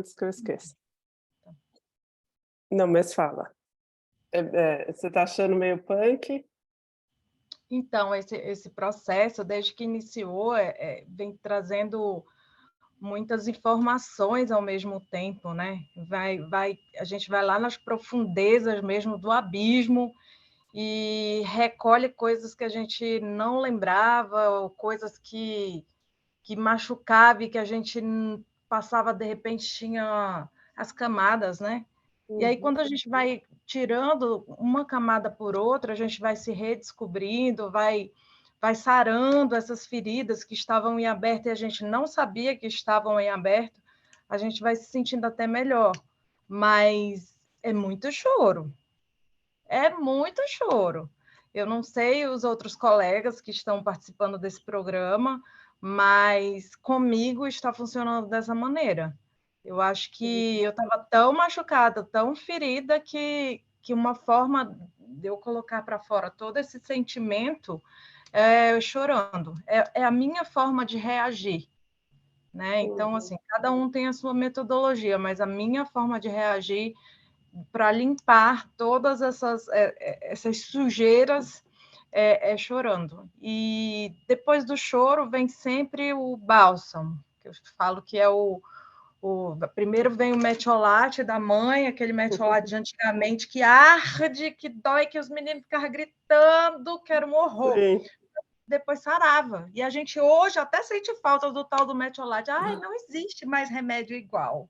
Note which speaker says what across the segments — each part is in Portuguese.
Speaker 1: antes que eu esqueça. Não, mas fala. Você está achando meio punk?
Speaker 2: Então, esse processo, desde que iniciou, vem trazendo muitas informações ao mesmo tempo, né? A gente vai lá nas profundezas mesmo do abismo e recolhe coisas que a gente não lembrava, ou coisas que machucava e que a gente passava, de repente, tinha as camadas, né? E aí,
Speaker 1: Uhum.
Speaker 2: quando a gente vai tirando uma camada por outra, a gente vai se redescobrindo, vai sarando essas feridas que estavam em aberto e a gente não sabia que estavam em aberto, a gente vai se sentindo até melhor. Mas é muito choro. É muito choro. Eu não sei os outros colegas que estão participando desse programa, mas comigo está funcionando dessa maneira. Eu acho que eu estava tão machucada, tão ferida, que uma forma de eu colocar para fora todo esse sentimento é chorando. É a minha forma de reagir, né? Então,
Speaker 1: Uhum.
Speaker 2: assim, cada um tem a sua metodologia, mas a minha forma de reagir para limpar todas essas sujeiras chorando. E depois do choro vem sempre o bálsamo, que eu falo que é primeiro vem o metiolate da mãe, aquele metiolate de antigamente que arde, que dói, que os meninos ficavam gritando, que era um horror.
Speaker 1: Sim.
Speaker 2: Depois sarava. E a gente hoje até sente falta do tal do metiolate. Ai, não existe mais remédio igual.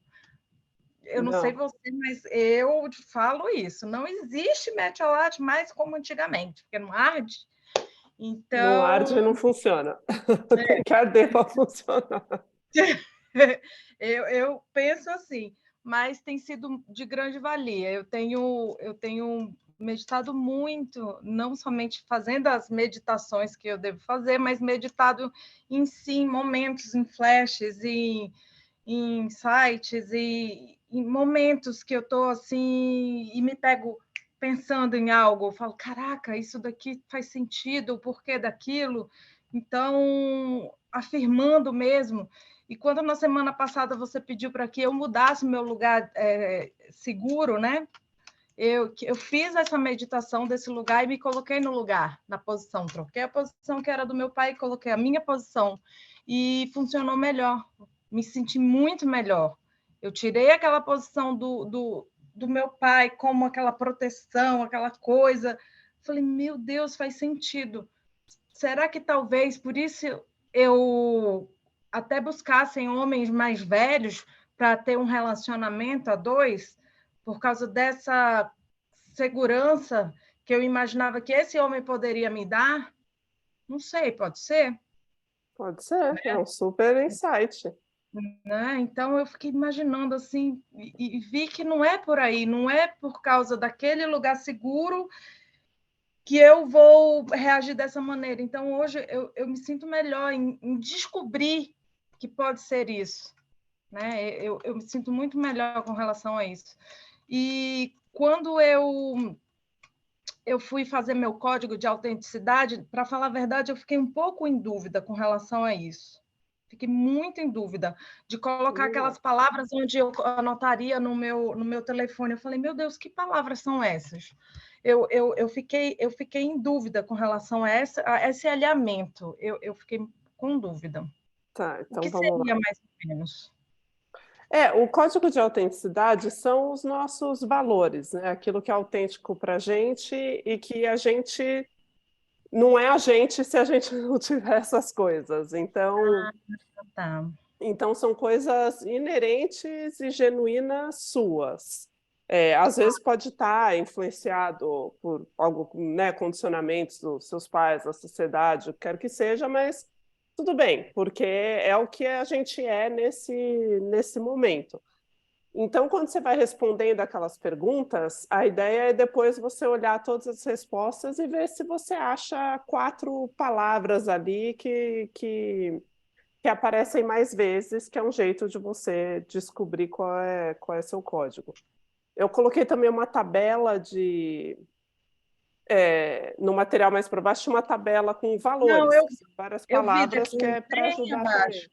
Speaker 2: Eu não sei
Speaker 1: Não,
Speaker 2: você, mas eu falo isso. Não existe metiolate mais como antigamente, porque não arde.
Speaker 1: não arde e
Speaker 2: Então,
Speaker 1: não funciona. Tem que arder para funcionar.
Speaker 2: eu penso assim, mas tem sido de grande valia. Eu tenho meditado muito, não somente fazendo as meditações que eu devo fazer, mas meditado em si, em momentos, em flashes, em sites e em momentos que eu estou assim e me pego pensando em algo, eu falo, caraca, isso daqui faz sentido, o porquê daquilo, então afirmando mesmo. E quando na semana passada você pediu para que eu mudasse o meu lugar seguro, né? Eu fiz essa meditação desse lugar e me coloquei no lugar, na posição. Troquei a posição que era do meu pai e coloquei a minha posição. E funcionou melhor. Me senti muito melhor. Eu tirei aquela posição do meu pai como aquela proteção, aquela coisa. Falei, meu Deus, faz sentido. Será que talvez por isso eu até buscassem homens mais velhos para ter um relacionamento a dois? Por causa dessa segurança que eu imaginava que esse homem poderia me dar? Não sei, pode ser,
Speaker 1: Pode ser, é um super insight.
Speaker 2: né? Então eu fiquei imaginando assim e vi que não é por aí, não é por causa daquele lugar seguro que eu vou reagir dessa maneira. Então hoje eu me sinto melhor em descobrir que pode ser isso, né? Eu me sinto muito melhor com relação a isso. E quando eu fui fazer meu código de autenticidade, para falar a verdade, eu fiquei um pouco em dúvida com relação a isso. Fiquei muito em dúvida de colocar aquelas palavras onde eu anotaria no meu telefone. Eu falei, meu Deus, que palavras são essas? Eu fiquei em dúvida com relação a esse alinhamento. Eu fiquei com dúvida.
Speaker 1: Tá,
Speaker 2: O
Speaker 1: então
Speaker 2: que
Speaker 1: vamos lá.
Speaker 2: seria mais ou menos?
Speaker 1: O código de autenticidade são os nossos valores, né? Aquilo que é autêntico para a gente e que a gente não é a gente se a gente não tiver essas coisas.
Speaker 2: Tá.
Speaker 1: Então são coisas inerentes e genuínas suas. Às vezes pode estar influenciado por algo, né, condicionamentos dos seus pais, da sociedade, o que quer que seja, mas tudo bem, porque é o que a gente é nesse momento. Então, quando você vai respondendo aquelas perguntas, a ideia é depois você olhar todas as respostas e ver se você acha 4 palavras ali que aparecem mais vezes, que é um jeito de você descobrir qual é seu código. Eu coloquei também uma tabela no material mais para baixo, uma tabela com
Speaker 2: Não,
Speaker 1: valores,
Speaker 2: eu,
Speaker 1: que são várias
Speaker 2: eu vi
Speaker 1: palavras, que
Speaker 2: depois,
Speaker 1: é para
Speaker 2: bem
Speaker 1: ajudar também.
Speaker 2: abaixo.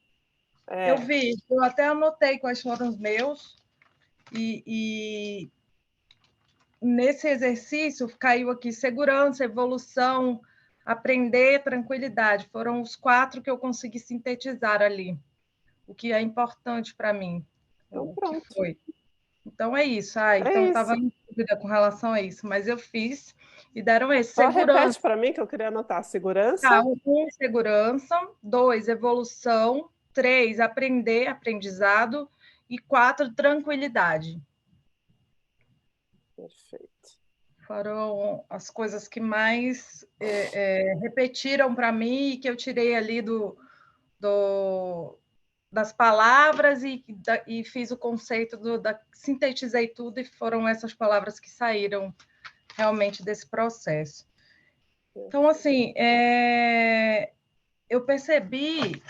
Speaker 2: Eu vi, eu até anotei quais foram os meus, e nesse exercício caiu aqui segurança, evolução, aprender, tranquilidade. Foram os 4 que eu consegui sintetizar ali, o que é importante para mim,
Speaker 1: Então,
Speaker 2: o que
Speaker 1: pronto.
Speaker 2: foi. Então é isso. Então eu estava em dúvida com relação a isso, mas eu fiz e deram esse.
Speaker 1: Só
Speaker 2: Segurança.
Speaker 1: repete para mim que eu queria anotar. Segurança.
Speaker 2: 1, segurança. 2, evolução. 3, aprender, aprendizado. E 4, tranquilidade.
Speaker 1: Perfeito.
Speaker 2: Foram as coisas que mais repetiram para mim e que eu tirei ali das palavras e fiz o conceito sintetizei tudo, e foram essas palavras que saíram realmente desse processo. Então, assim, eu percebi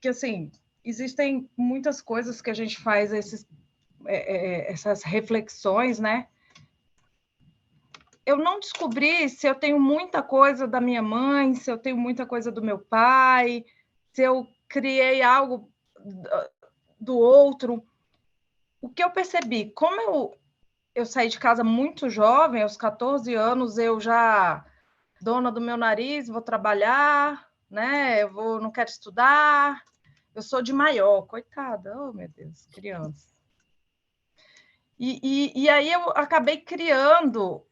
Speaker 2: que, assim, existem muitas coisas que a gente faz essas reflexões, né? Eu não descobri se eu tenho muita coisa da minha mãe, se eu tenho muita coisa do meu pai, se eu criei algo do outro. O que eu percebi, como eu saí de casa muito jovem, aos 14 anos, eu já dona do meu nariz, vou trabalhar, né? Não quero estudar, eu sou de maior, coitada, oh meu Deus, criança. E aí eu acabei criando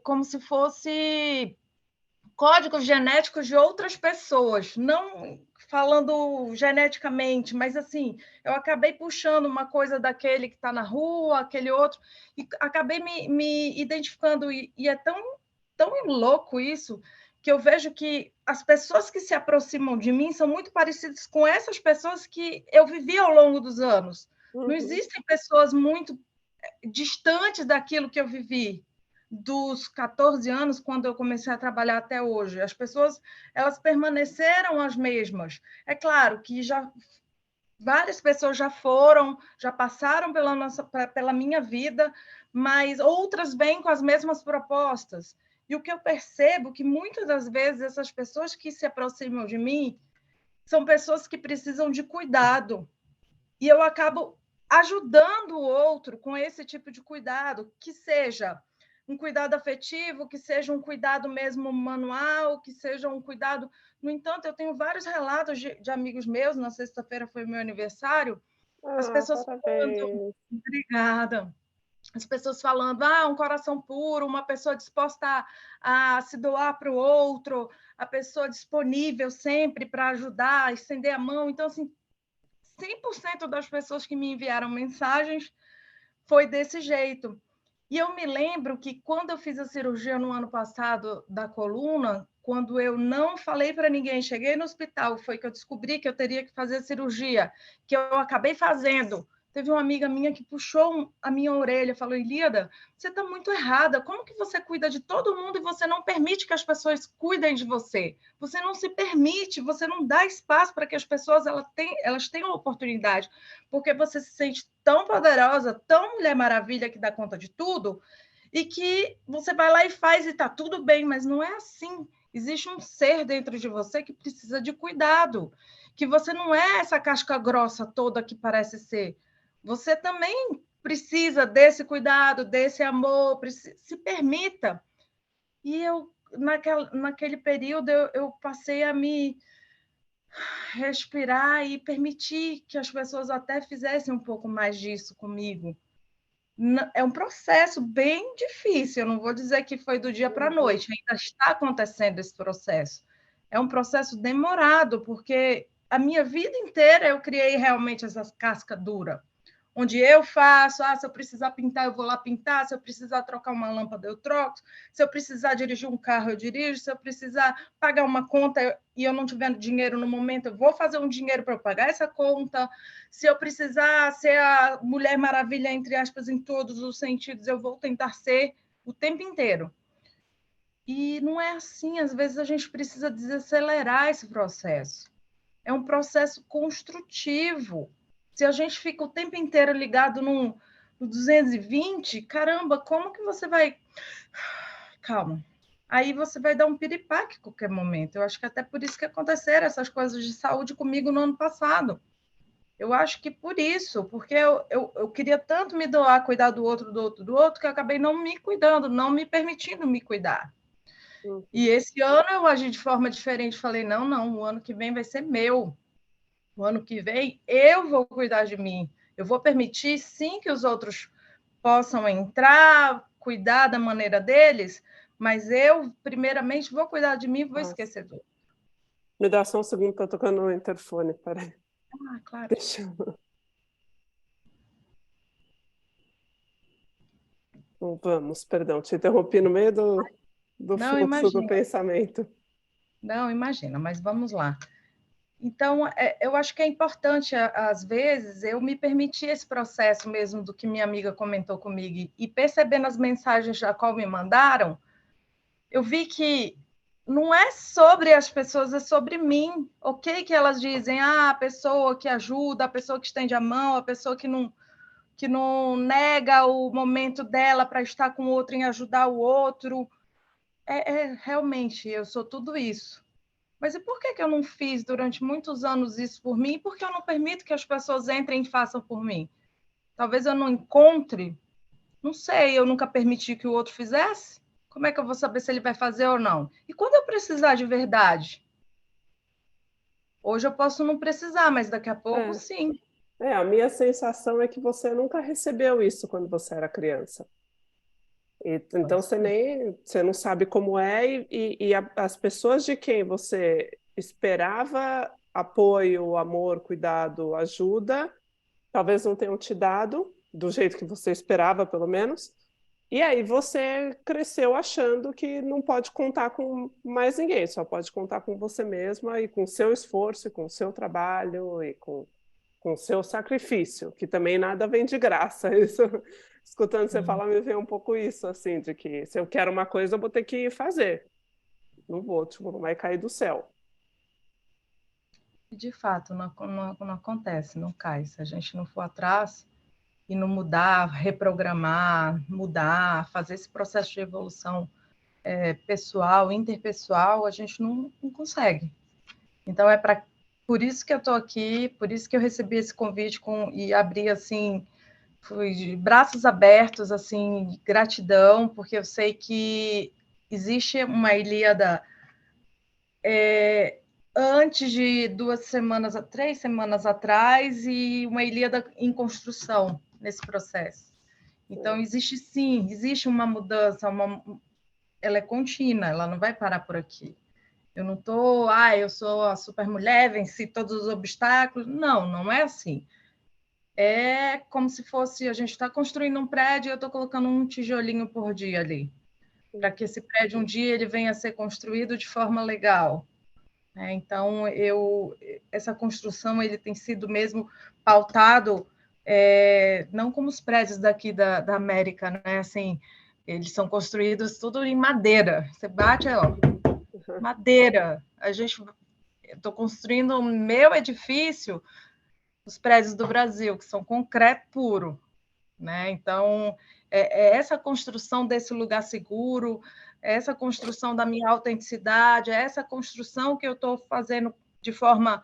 Speaker 2: como se fosse códigos genéticos de outras pessoas, não falando geneticamente, mas assim, eu acabei puxando uma coisa daquele que está na rua, aquele outro, e acabei me identificando, e é tão louco isso, que eu vejo que as pessoas que se aproximam de mim são muito parecidas com essas pessoas que eu vivi ao longo dos anos. Não existem pessoas muito distantes daquilo que eu vivi dos 14 anos, quando eu comecei a trabalhar até hoje. As pessoas, elas permaneceram as mesmas. É claro que várias pessoas já passaram pela minha vida, mas outras vêm com as mesmas propostas. E o que eu percebo é que muitas das vezes essas pessoas que se aproximam de mim são pessoas que precisam de cuidado. E eu acabo ajudando o outro com esse tipo de cuidado, que seja um cuidado afetivo, que seja um cuidado mesmo manual, que seja um cuidado... No entanto, eu tenho vários relatos de amigos meus, na sexta-feira foi meu aniversário, as pessoas falando... Obrigada. As pessoas falando, um coração puro, uma pessoa disposta a se doar para o outro, a pessoa disponível sempre para ajudar, estender a mão. Então, assim, 100% das pessoas que me enviaram mensagens foi desse jeito. E eu me lembro que quando eu fiz a cirurgia no ano passado da coluna, quando eu não falei para ninguém, cheguei no hospital, foi que eu descobri que eu teria que fazer a cirurgia, que eu acabei fazendo. Teve uma amiga minha que puxou a minha orelha, falou: Ilíada, você está muito errada. Como que você cuida de todo mundo e você não permite que as pessoas cuidem de você? Você não se permite, você não dá espaço para que as pessoas elas tenham oportunidade, porque você se sente tão poderosa, tão Mulher Maravilha que dá conta de tudo, e que você vai lá e faz e está tudo bem, mas não é assim. Existe um ser dentro de você que precisa de cuidado, que você não é essa casca grossa toda que parece ser. Você também precisa desse cuidado, desse amor, se permita. E eu, naquele período, eu passei a me respirar e permitir que as pessoas até fizessem um pouco mais disso comigo. É um processo bem difícil, eu não vou dizer que foi do dia para a noite, ainda está acontecendo esse processo. É um processo demorado, porque a minha vida inteira eu criei realmente essa casca dura, onde eu faço, se eu precisar pintar, eu vou lá pintar, se eu precisar trocar uma lâmpada, eu troco, se eu precisar dirigir um carro, eu dirijo, se eu precisar pagar uma conta e eu não tiver dinheiro no momento, eu vou fazer um dinheiro para eu pagar essa conta, se eu precisar ser a Mulher Maravilha, entre aspas, em todos os sentidos, eu vou tentar ser o tempo inteiro. E não é assim, às vezes a gente precisa desacelerar esse processo. É um processo construtivo. Se a gente fica o tempo inteiro ligado no 220, caramba, como que você vai... Calma. Aí você vai dar um piripaque a qualquer momento. Eu acho que até por isso que aconteceram essas coisas de saúde comigo no ano passado. Eu acho que por isso, porque eu queria tanto me doar, cuidar do outro, que eu acabei não me cuidando, não me permitindo me cuidar.
Speaker 1: Uhum.
Speaker 2: E esse ano eu agi de forma diferente, falei, não, o ano que vem vai ser meu. O ano que vem eu vou cuidar de mim. Eu vou permitir, sim, que os outros possam entrar, cuidar da maneira deles, mas eu, primeiramente, vou cuidar de mim e vou
Speaker 1: Nossa.
Speaker 2: esquecer do outro.
Speaker 1: Me dá só um segundo, tá tocando o interfone, peraí.
Speaker 2: Ah, claro.
Speaker 1: Deixa eu... Vamos, perdão, te interrompi no meio do
Speaker 2: Não,
Speaker 1: fluxo do
Speaker 2: imagina.
Speaker 1: pensamento.
Speaker 2: Não, imagina, mas vamos lá. Então, eu acho que é importante, às vezes, eu me permitir esse processo mesmo do que minha amiga comentou comigo e percebendo as mensagens da qual me mandaram, eu vi que não é sobre as pessoas, é sobre mim. Ok que elas dizem, a pessoa que ajuda, a pessoa que estende a mão, a pessoa que não nega o momento dela para estar com o outro em ajudar o outro. Realmente, eu sou tudo isso. Mas e por que eu não fiz durante muitos anos isso por mim? E por que eu não permito que as pessoas entrem e façam por mim? Talvez eu não encontre, não sei, eu nunca permiti que o outro fizesse. Como é que eu vou saber se ele vai fazer ou não? E quando eu precisar de verdade? Hoje eu posso não precisar, mas daqui a pouco
Speaker 1: É,
Speaker 2: sim.
Speaker 1: a minha sensação é que você nunca recebeu isso quando você era criança. Então você não sabe como é as pessoas de quem você esperava apoio, amor, cuidado, ajuda, talvez não tenham te dado do jeito que você esperava, pelo menos. E aí você cresceu achando que não pode contar com mais ninguém, só pode contar com você mesma e com seu esforço, e com seu trabalho e com seu sacrifício, que também nada vem de graça. Isso, escutando você falar, me veio um pouco isso, assim, de que se eu quero uma coisa, eu vou ter que fazer. Não vou, tipo, não vai cair do céu.
Speaker 2: De fato, não acontece, não cai. Se a gente não for atrás e não mudar, reprogramar, mudar, fazer esse processo de evolução pessoal, interpessoal, a gente não consegue. Então, por isso que eu estou aqui, por isso que eu recebi esse convite e abri assim, fui de braços abertos, assim, gratidão, porque eu sei que existe uma Ilíada antes de 3 semanas atrás e uma Ilíada em construção nesse processo. Então, existe uma mudança, ela é contínua, ela não vai parar por aqui. Eu não estou, eu sou a super mulher, venci todos os obstáculos. Não, não é assim. É como se fosse, a gente está construindo um prédio e eu estou colocando um tijolinho por dia ali, para que esse prédio um dia ele venha a ser construído de forma legal. Então, essa construção ele tem sido mesmo pautado, não como os prédios daqui da América, né? Assim, eles são construídos tudo em madeira. Você bate, ó, madeira. Estou construindo o meu edifício, os prédios do Brasil, que são concreto puro, né? Então, essa construção desse lugar seguro, essa construção da minha autenticidade, essa construção que eu estou fazendo de forma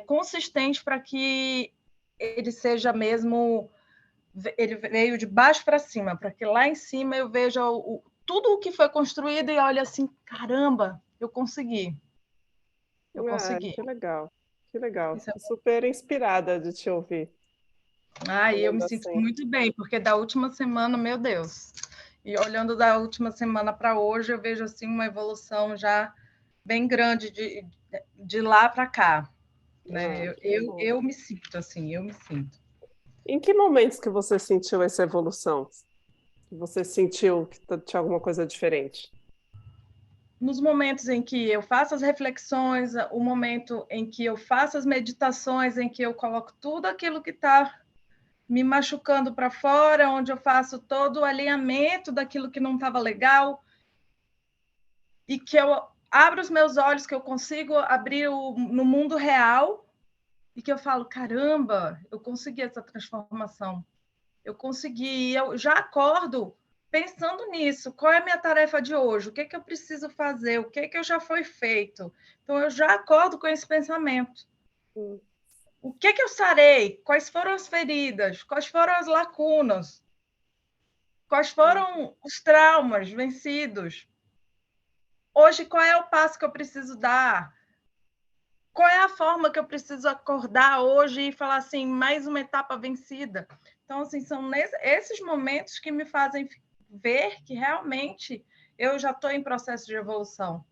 Speaker 2: consistente para que ele seja mesmo, ele veio de baixo para cima, para que lá em cima eu veja tudo o que foi construído e olhe assim, caramba, eu consegui. Eu consegui.
Speaker 1: Que legal, que legal.
Speaker 2: Isso é...
Speaker 1: Tô super inspirada de te ouvir
Speaker 2: eu me
Speaker 1: falando
Speaker 2: sinto
Speaker 1: assim.
Speaker 2: muito bem, porque da última semana, meu Deus. E olhando da última semana para hoje, eu vejo assim uma evolução já bem grande de lá para cá. Né?
Speaker 1: Que bom.
Speaker 2: Eu me sinto assim, eu me sinto.
Speaker 1: Em que momentos que você sentiu essa evolução? Que você sentiu que tinha alguma coisa diferente?
Speaker 2: Nos momentos em que eu faço as reflexões, o momento em que eu faço as meditações, em que eu coloco tudo aquilo que está me machucando para fora, onde eu faço todo o alinhamento daquilo que não estava legal, e que eu abro os meus olhos, que eu consigo abrir no mundo real, e que eu falo, caramba, eu consegui essa transformação. Eu consegui, eu já acordo pensando nisso. Qual é a minha tarefa de hoje? O que é que eu preciso fazer? O que é que já foi feito? Então, eu já acordo com esse pensamento. O que eu sarei? Quais foram as feridas? Quais foram as lacunas? Quais foram os traumas vencidos? Hoje, qual é o passo que eu preciso dar? Qual é a forma que eu preciso acordar hoje e falar assim, mais uma etapa vencida? Então, assim, são esses momentos que me fazem ver que realmente eu já estou em processo de evolução.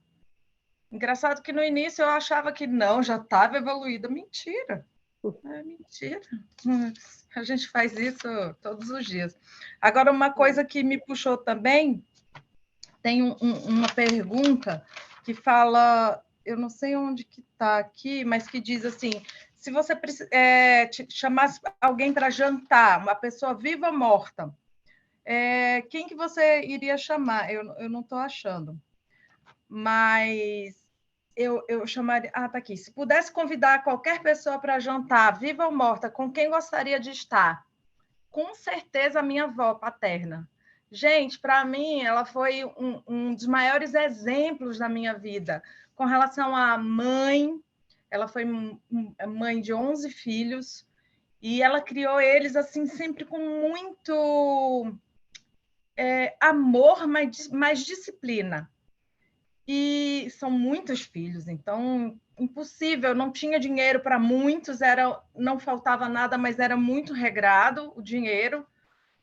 Speaker 2: Engraçado que no início eu achava que não, já estava evoluída. Mentira. É mentira. A gente faz isso todos os dias. Agora, uma coisa que me puxou também, tem uma pergunta que fala, eu não sei onde que está aqui, mas que diz assim, se você chamasse alguém para jantar, uma pessoa viva ou morta, quem que você iria chamar? Eu não estou achando. Mas eu chamaria... Ah, tá aqui. Se pudesse convidar qualquer pessoa para jantar, viva ou morta, com quem gostaria de estar? Com certeza a minha avó paterna. Gente, para mim, ela foi um dos maiores exemplos da minha vida. Com relação à mãe, ela foi mãe de 11 filhos, e ela criou eles assim sempre com muito amor, mais disciplina. E são muitos filhos, então impossível, não tinha dinheiro para muitos, não faltava nada, mas era muito regrado o dinheiro.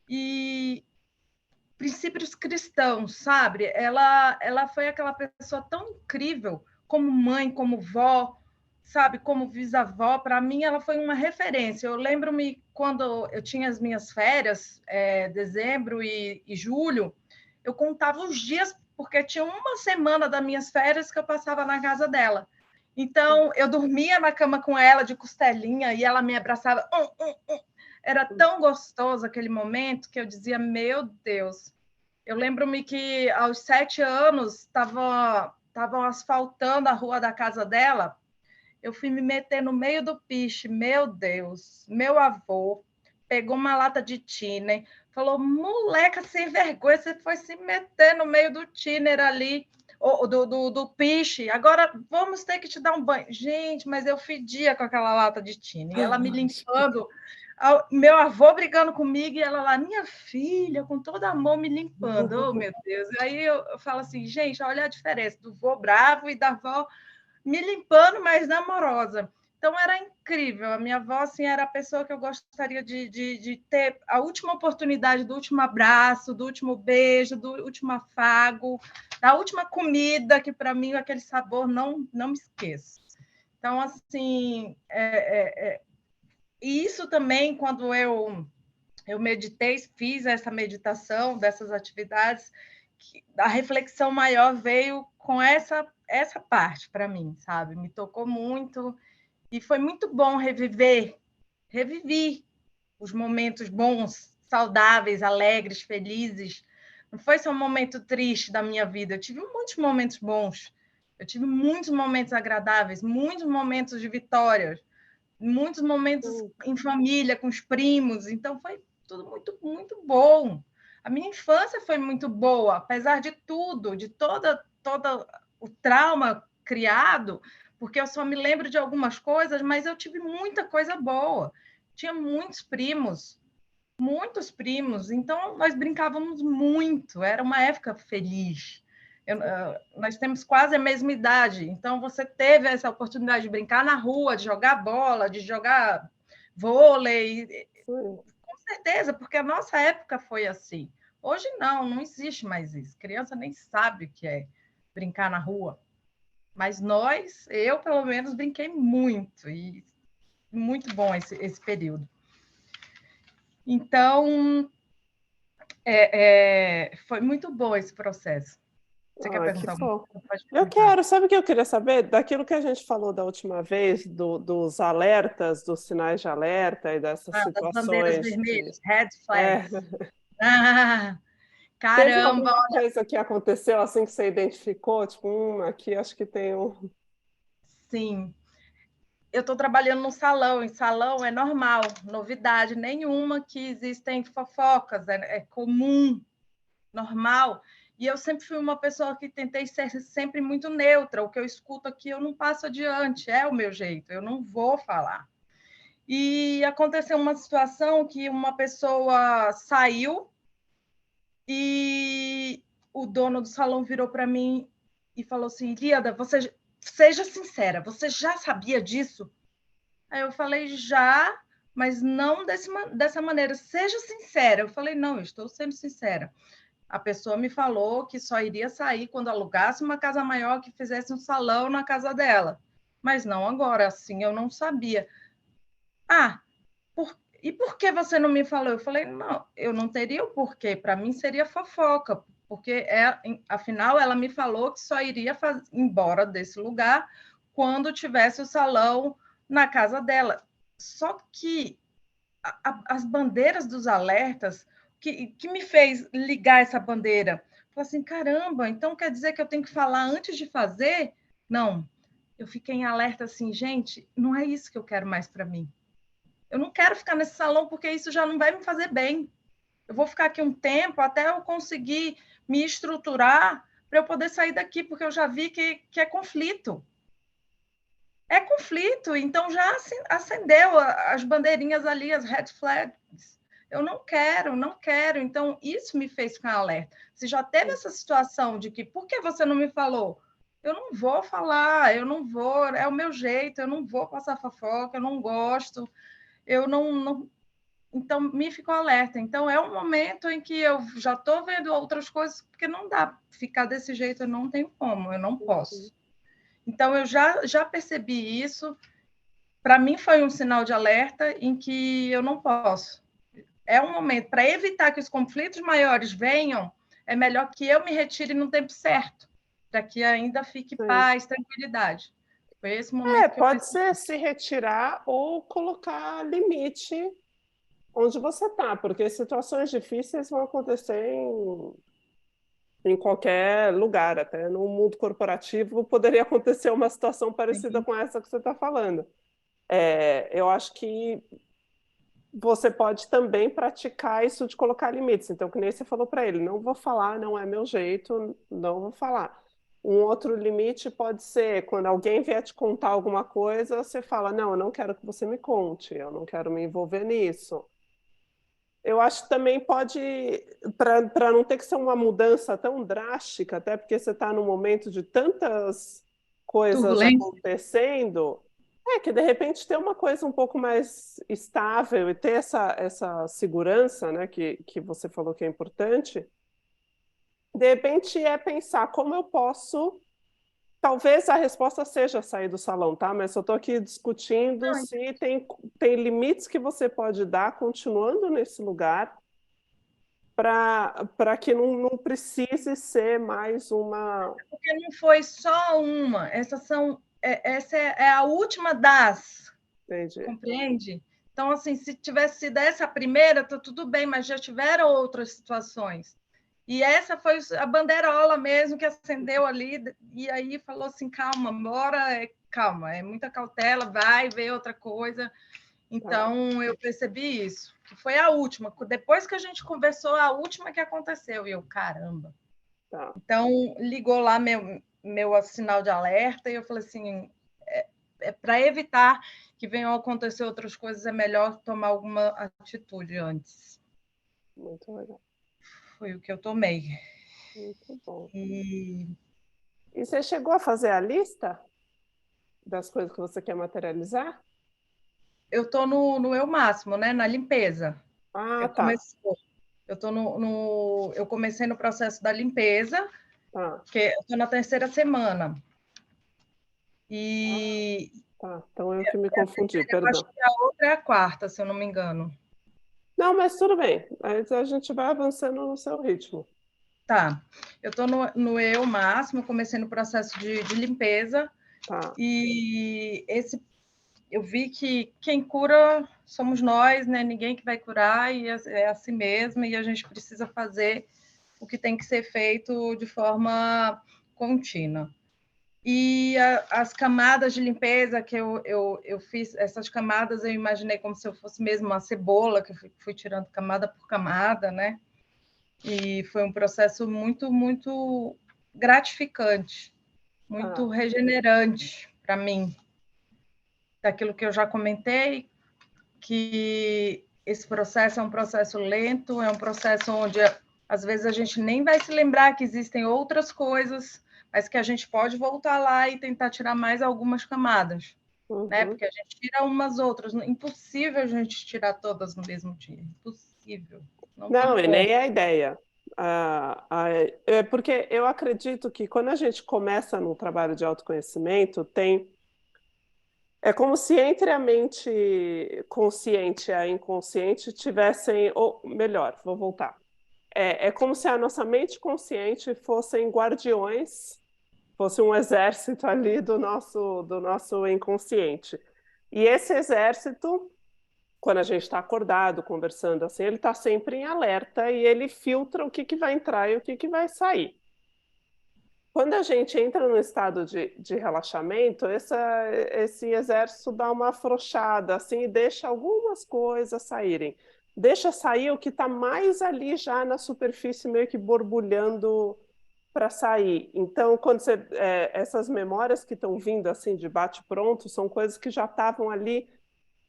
Speaker 2: E princípios cristãos, sabe? Ela foi aquela pessoa tão incrível, como mãe, como vó, sabe? Como bisavó. Para mim, ela foi uma referência. Eu lembro-me quando eu tinha as minhas férias, dezembro e julho, eu contava os dias, porque tinha uma semana das minhas férias que eu passava na casa dela. Então, eu dormia na cama com ela, de costelinha, e ela me abraçava. Era tão gostoso aquele momento que eu dizia, meu Deus. Eu lembro-me que aos 7 anos estavam asfaltando a rua da casa dela. Eu fui me meter no meio do piche, meu Deus. Meu avô pegou uma lata de tiner, falou, moleca sem vergonha, você foi se meter no meio do tiner ali, do piche, agora vamos ter que te dar um banho. Gente, mas eu fedia com aquela lata de tiner, e ela me limpando, meu avô brigando comigo, e ela lá, minha filha, com todo amor me limpando, oh meu Deus. E aí eu falo assim, gente, olha a diferença do vô bravo e da avó me limpando, mas amorosa. Então, era incrível. A minha avó assim, era a pessoa que eu gostaria de ter a última oportunidade do último abraço, do último beijo, do último afago, da última comida, que para mim aquele sabor não me esqueço. Então, assim, e isso também, quando eu meditei, fiz essa meditação dessas atividades, a reflexão maior veio com essa parte para mim, sabe? Me tocou muito e foi muito bom revivi os momentos bons, saudáveis, alegres, felizes. Não foi só um momento triste da minha vida, eu tive muitos momentos bons, eu tive muitos momentos agradáveis, muitos momentos de vitórias, muitos momentos em família, com os primos, então foi tudo muito, muito bom. A minha infância foi muito boa, apesar de tudo, de todo o trauma criado, porque eu só me lembro de algumas coisas, mas eu tive muita coisa boa. Tinha muitos primos, então nós brincávamos muito, era uma época feliz. Nós temos quase a mesma idade, então você teve essa oportunidade de brincar na rua, de jogar bola, de jogar vôlei, com certeza, porque a nossa época foi assim. Hoje não existe mais isso. Criança nem sabe o que é brincar na rua. Mas eu pelo menos brinquei muito, e muito bom esse período. Então, foi muito bom esse processo. Você quer perguntar alguma coisa?
Speaker 1: Eu quero. Sabe o que eu queria saber? Daquilo que a gente falou da última vez, dos alertas, dos sinais de alerta e dessas
Speaker 2: das bandeiras
Speaker 1: situações.
Speaker 2: vermelhas, red flags. Ah,
Speaker 1: Teve
Speaker 2: caramba!
Speaker 1: alguma coisa que aconteceu assim que você identificou? Tipo, aqui acho que tem um.
Speaker 2: Sim. Eu estou trabalhando no salão, em salão é normal, novidade nenhuma que existem fofocas, é comum, normal. E eu sempre fui uma pessoa que tentei ser sempre muito neutra. O que eu escuto aqui eu não passo adiante, é o meu jeito, eu não vou falar. E aconteceu uma situação que uma pessoa saiu e o dono do salão virou para mim e falou assim: Líada, você seja sincera, você já sabia disso? Aí eu falei: já, mas não dessa maneira, seja sincera. Eu falei: não, eu estou sendo sincera. A pessoa me falou que só iria sair quando alugasse uma casa maior que fizesse um salão na casa dela, mas não agora, assim eu não sabia. Ah, e por que você não me falou? Eu falei, não, eu não teria o porquê, para mim seria fofoca, porque afinal ela me falou que só iria embora desse lugar quando tivesse o salão na casa dela. Só que as bandeiras dos alertas, que me fez ligar essa bandeira, falei assim, caramba, então quer dizer que eu tenho que falar antes de fazer? Não, eu fiquei em alerta assim, gente, não é isso que eu quero mais para mim. Eu não quero ficar nesse salão porque isso já não vai me fazer bem. Eu vou ficar aqui um tempo até eu conseguir me estruturar para eu poder sair daqui, porque eu já vi que é conflito. É conflito, então já acendeu as bandeirinhas ali, as red flags. Eu não quero, não quero. Então, isso me fez ficar alerta. Se já teve essa situação de que, por que você não me falou? Eu não vou falar, eu não vou, é o meu jeito, eu não vou passar fofoca, eu não gosto, eu não. Então, me ficou alerta. Então, é um momento em que eu já estou vendo outras coisas, porque não dá ficar desse jeito, eu não tenho como, eu não posso. Então, eu já percebi isso. Para mim, foi um sinal de alerta em que eu não posso. É um momento, para evitar que os conflitos maiores venham, é melhor que eu me retire no tempo certo, para que ainda fique
Speaker 1: Sim.
Speaker 2: paz, tranquilidade. Foi esse momento que eu
Speaker 1: Pode
Speaker 2: percebi.
Speaker 1: ser se retirar ou colocar limite onde você está, porque situações difíceis vão acontecer em qualquer lugar, até no mundo corporativo poderia acontecer uma situação parecida com essa que você está falando. Eu acho que você pode também praticar isso de colocar limites. Então, que nem você falou para ele, não vou falar, não é meu jeito, não vou falar. Um outro limite pode ser quando alguém vier te contar alguma coisa, você fala, não, eu não quero que você me conte, eu não quero me envolver nisso. Eu acho que também pode, para não ter que ser uma mudança tão drástica, até porque você está num momento de tantas coisas
Speaker 2: Turbulência.
Speaker 1: acontecendo, que de repente ter uma coisa um pouco mais estável e ter essa segurança, né, que você falou que é importante, de repente é pensar como eu posso. Talvez a resposta seja sair do salão, tá? Mas eu estou aqui discutindo
Speaker 2: Não,
Speaker 1: se tem limites que você pode dar continuando nesse lugar para que não precise ser mais uma.
Speaker 2: porque não foi só uma, essa é a última das,
Speaker 1: Entendi.
Speaker 2: compreende? Então, assim, se tivesse sido essa a primeira, tá tudo bem, mas já tiveram outras situações. E essa foi a bandeirola mesmo que acendeu ali, e aí falou assim: calma, bora, calma, é muita cautela, vai ver outra coisa.
Speaker 1: Tá,
Speaker 2: Então, eu percebi isso, que foi a última. Depois que a gente conversou, a última que aconteceu. E eu, caramba.
Speaker 1: tá.
Speaker 2: Então, ligou lá meu sinal de alerta e eu falei assim, para evitar que venham a acontecer outras coisas, é melhor tomar alguma atitude antes.
Speaker 1: Muito legal.
Speaker 2: Foi o que eu tomei.
Speaker 1: Muito bom.
Speaker 2: E
Speaker 1: E você chegou a fazer a lista das coisas que você quer materializar?
Speaker 2: eu estou no eu máximo, né? Na limpeza.
Speaker 1: Ah,
Speaker 2: Eu
Speaker 1: tá.
Speaker 2: comecei, eu comecei no processo da limpeza,
Speaker 1: Tá.
Speaker 2: que eu estou na terceira semana.
Speaker 1: Ah,
Speaker 2: E
Speaker 1: tá. Então eu que me confundi,
Speaker 2: eu acho
Speaker 1: perdão.
Speaker 2: que a outra é a quarta, se eu não me engano.
Speaker 1: Não, mas tudo bem. Aí a gente vai avançando no seu ritmo.
Speaker 2: Tá. Eu estou no eu máximo, comecei no processo de limpeza,
Speaker 1: Tá.
Speaker 2: e eu vi que quem cura somos nós, né? Ninguém que vai curar, e é assim mesmo, e a gente precisa fazer o que tem que ser feito de forma contínua. E as camadas de limpeza que eu fiz, essas camadas eu imaginei como se eu fosse mesmo uma cebola, que eu fui tirando camada por camada, né? E foi um processo muito, muito gratificante, muito
Speaker 1: Tá.
Speaker 2: regenerante para mim, daquilo que eu já comentei. que esse processo é um processo lento, é um processo onde, às vezes, a gente nem vai se lembrar que existem outras coisas, mas que a gente pode voltar lá e tentar tirar mais algumas camadas, né? Porque a gente tira umas outras. Impossível a gente tirar todas no mesmo dia. Impossível.
Speaker 1: Não, e nem é a ideia. É porque eu acredito que quando a gente começa no trabalho de autoconhecimento, é como se entre a mente consciente e a inconsciente tivessem, ou melhor, vou voltar. É como se a nossa mente consciente fossem guardiões, fosse um exército ali do nosso inconsciente. E esse exército, quando a gente está acordado, conversando assim, ele está sempre em alerta e ele filtra o que vai entrar e o que vai sair. Quando a gente entra no estado de relaxamento, esse exército dá uma afrouxada assim, e deixa algumas coisas saírem. Deixa sair o que está mais ali já na superfície, meio que borbulhando para sair. Então, essas memórias que estão vindo assim de bate-pronto são coisas que já estavam ali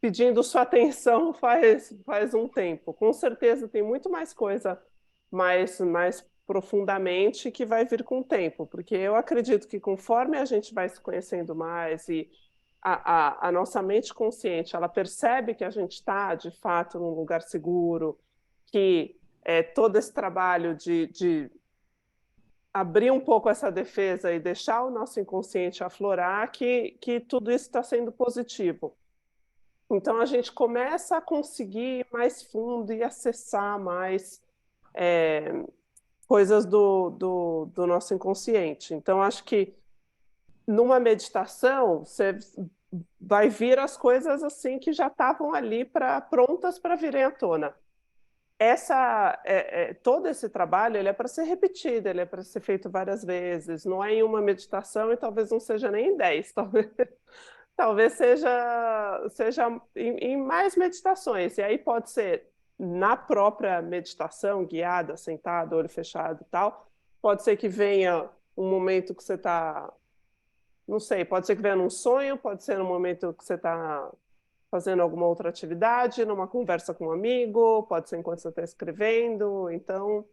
Speaker 1: pedindo sua atenção faz um tempo. Com certeza tem muito mais coisa mais profundamente que vai vir com o tempo, porque eu acredito que conforme a gente vai se conhecendo mais e a nossa mente consciente, ela percebe que a gente está, de fato, num lugar seguro, que todo esse trabalho de abrir um pouco essa defesa e deixar o nosso inconsciente aflorar, que tudo isso está sendo positivo. Então, a gente começa a conseguir ir mais fundo e acessar mais coisas do nosso inconsciente. Então, acho que numa meditação, você vai vir as coisas assim que já estavam ali prontas para virem à tona. Todo esse trabalho ele é para ser repetido, ele é para ser feito várias vezes. Não é em uma meditação e talvez não seja nem em 10, talvez seja em mais meditações. E aí pode ser na própria meditação, guiada, sentado, olho fechado e tal. Pode ser que venha um momento que você está, não sei, pode ser que venha num sonho, pode ser no momento que você está fazendo alguma outra atividade, numa conversa com um amigo, pode ser enquanto você está escrevendo. Então,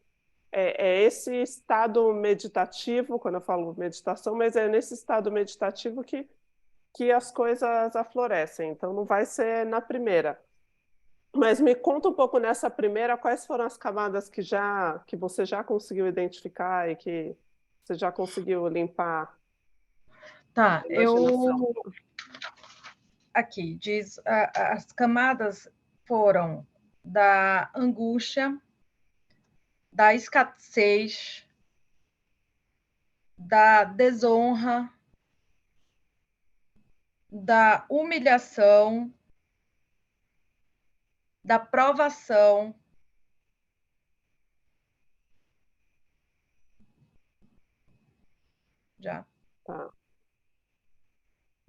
Speaker 1: é esse estado meditativo, quando eu falo meditação, mas é nesse estado meditativo que as coisas aflorescem. Então, não vai ser na primeira. Mas me conta um pouco nessa primeira, quais foram as camadas que você já conseguiu identificar e que você já conseguiu limpar
Speaker 2: Tá,
Speaker 1: a imaginação?
Speaker 2: Aqui diz, as camadas foram da angústia, da escassez, da desonra, da humilhação, da provação, já.
Speaker 1: Tá.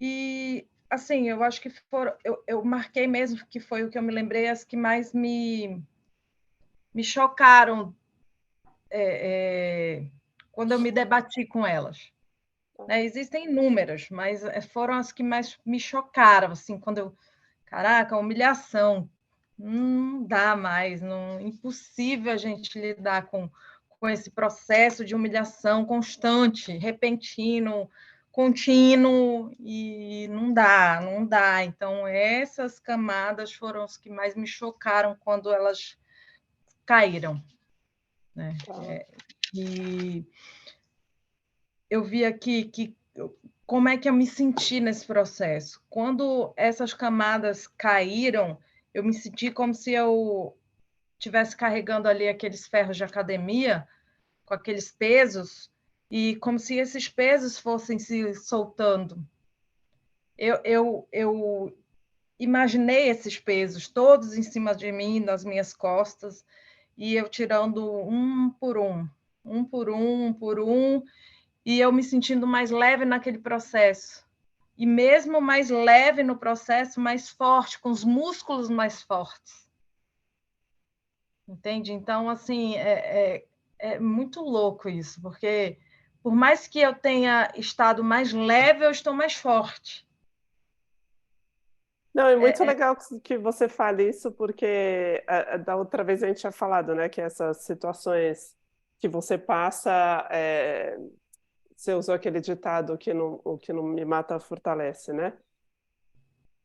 Speaker 2: E, assim, eu acho que foram... Eu marquei mesmo que foi o que eu me lembrei, as que mais me chocaram quando eu me debati com elas. Né? Existem inúmeras, mas foram as que mais me chocaram, assim, quando eu... Caraca, humilhação. Não dá mais, não, impossível a gente lidar com esse processo de humilhação constante, repentino, contínuo, e não dá, não dá. Então, essas camadas foram as que mais me chocaram quando elas caíram. Né? E eu vi aqui que como é que eu me senti nesse processo. Quando essas camadas caíram, eu me senti como se eu estivesse carregando ali aqueles ferros de academia, com aqueles pesos, e como se esses pesos fossem se soltando. Eu imaginei esses pesos todos em cima de mim, nas minhas costas, e eu tirando um por um, um por um, um por um, e eu me sentindo mais leve naquele processo. E mesmo mais leve no processo, mais forte, com os músculos mais fortes. Entende? Então, assim, é muito louco isso, porque por mais que eu tenha estado mais leve, eu estou mais forte.
Speaker 1: Não, é muito
Speaker 2: É, é,
Speaker 1: legal que você fale isso, porque da outra vez a gente tinha falado, né, que essas situações que você passa, você usou aquele ditado que não, o que não me mata fortalece, né?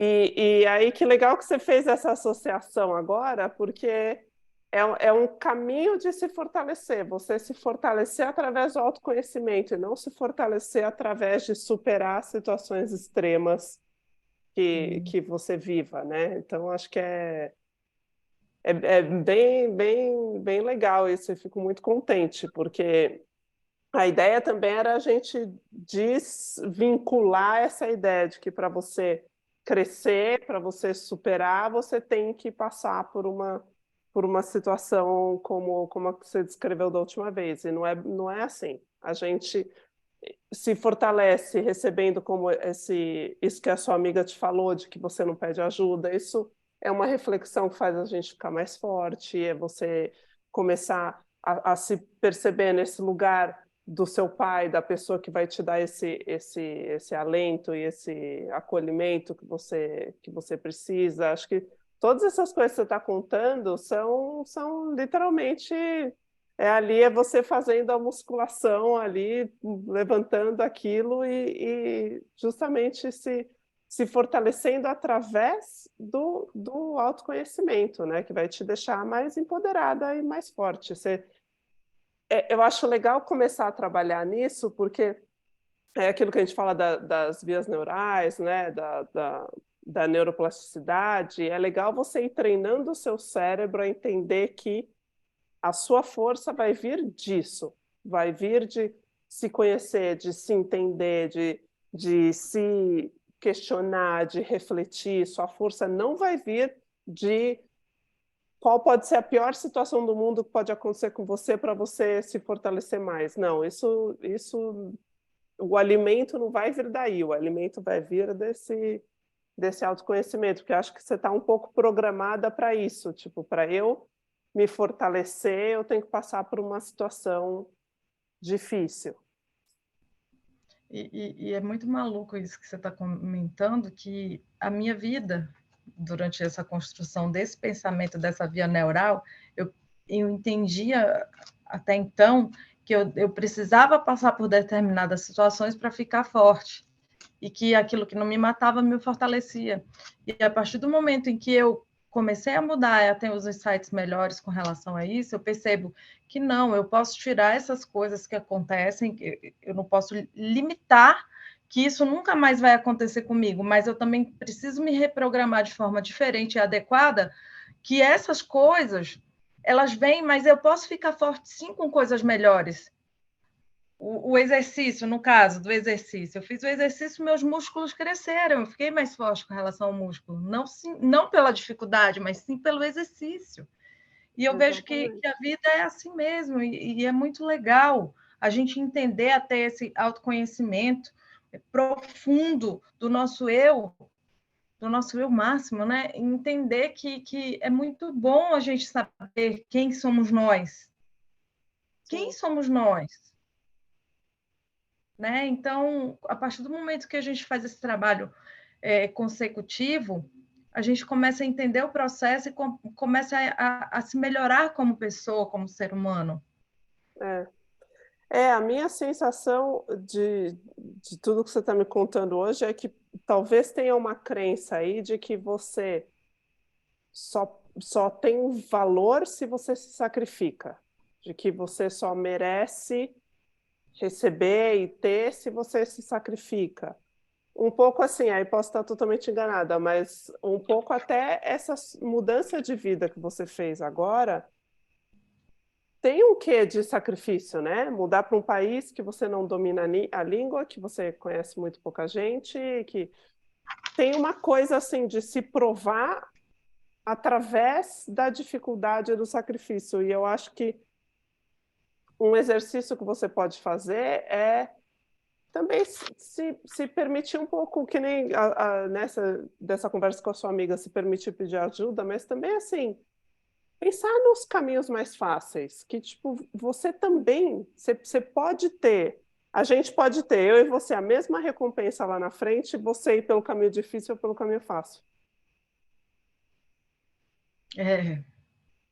Speaker 1: E aí que legal que você fez essa associação agora, porque é um caminho de se fortalecer, você se fortalecer através do autoconhecimento e não se fortalecer através de superar situações extremas que você viva, né? Então, acho que é bem legal isso, eu fico muito contente, porque a ideia também era a gente desvincular essa ideia de que para você crescer, para você superar, você tem que passar por uma situação como a que você descreveu da última vez, e não é assim. A gente se fortalece recebendo como isso que a sua amiga te falou, de que você não pede ajuda, isso é uma reflexão que faz a gente ficar mais forte, é você começar a se perceber nesse lugar do seu pai, da pessoa que vai te dar esse alento e esse acolhimento que você precisa. Acho que todas essas coisas que você está contando são literalmente ali é você fazendo a musculação ali, levantando aquilo e justamente se fortalecendo através do autoconhecimento, né? Que vai te deixar mais empoderada e mais forte. Eu acho legal começar a trabalhar nisso, porque é aquilo que a gente fala das vias neurais, né? Da neuroplasticidade. É legal você ir treinando o seu cérebro a entender que a sua força vai vir disso, vai vir de se conhecer, de se entender, de se questionar, de refletir. Sua força não vai vir de qual pode ser a pior situação do mundo que pode acontecer com você para você se fortalecer mais. Não, o alimento não vai vir daí, o alimento vai vir desse autoconhecimento, porque eu acho que você está um pouco programada para isso, tipo, para eu me fortalecer, eu tenho que passar por uma situação difícil.
Speaker 2: e é muito maluco isso que você está comentando, que a minha vida, durante essa construção desse pensamento, dessa via neural, eu entendia até então que eu precisava passar por determinadas situações para ficar forte, e que aquilo que não me matava me fortalecia. E a partir do momento em que eu comecei a mudar, a ter os insights melhores com relação a isso, eu percebo que não, eu posso tirar essas coisas que acontecem, eu não posso limitar que isso nunca mais vai acontecer comigo, mas eu também preciso me reprogramar de forma diferente e adequada, que essas coisas, elas vêm, mas eu posso ficar forte sim com coisas melhores. O exercício, no caso do exercício, eu fiz o exercício, meus músculos cresceram, eu fiquei mais forte com relação ao músculo, não, sim, não pela dificuldade, mas sim pelo exercício. E eu vejo que a
Speaker 1: Exatamente.
Speaker 2: vida é assim mesmo, e é muito legal a gente entender até esse autoconhecimento profundo do nosso eu máximo, né? E entender que é muito bom a gente saber quem somos nós. Quem
Speaker 1: Sim.
Speaker 2: somos nós? Né? Então, a partir do momento que a gente faz esse trabalho consecutivo, a gente começa a entender o processo e começa a se melhorar como pessoa, como ser humano.
Speaker 1: É. A minha sensação de tudo que você está me contando hoje é que talvez tenha uma crença aí de que você só tem um valor se você se sacrifica, de que você só merece receber e ter se você se sacrifica. Um pouco assim, aí posso estar totalmente enganada, mas um pouco até essa mudança de vida que você fez agora tem um quê de sacrifício, né? Mudar para um país que você não domina a língua, que você conhece muito pouca gente, que tem uma coisa assim de se provar através da dificuldade e do sacrifício. E eu acho que um exercício que você pode fazer é também se permitir um pouco, que nem dessa conversa com a sua amiga, se permitir pedir ajuda, mas também assim, pensar nos caminhos mais fáceis, que tipo, você pode ter, a gente pode ter, eu e você, a mesma recompensa lá na frente, você ir pelo caminho difícil ou pelo caminho fácil.
Speaker 2: É,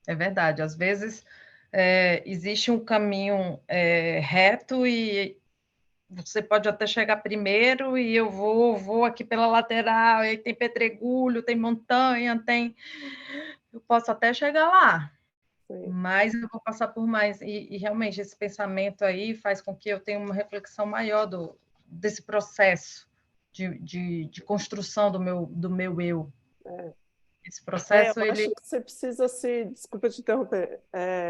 Speaker 2: é verdade. Às vezes existe um caminho reto e você pode até chegar primeiro e eu vou aqui pela lateral, aí tem pedregulho, tem montanha, eu posso até chegar lá,
Speaker 1: Sim.
Speaker 2: mas eu vou passar por mais. E realmente esse pensamento aí faz com que eu tenha uma reflexão maior desse processo de construção do meu eu.
Speaker 1: É.
Speaker 2: Esse
Speaker 1: Eu
Speaker 2: processo, ele.
Speaker 1: acho que você precisa desculpa te interromper,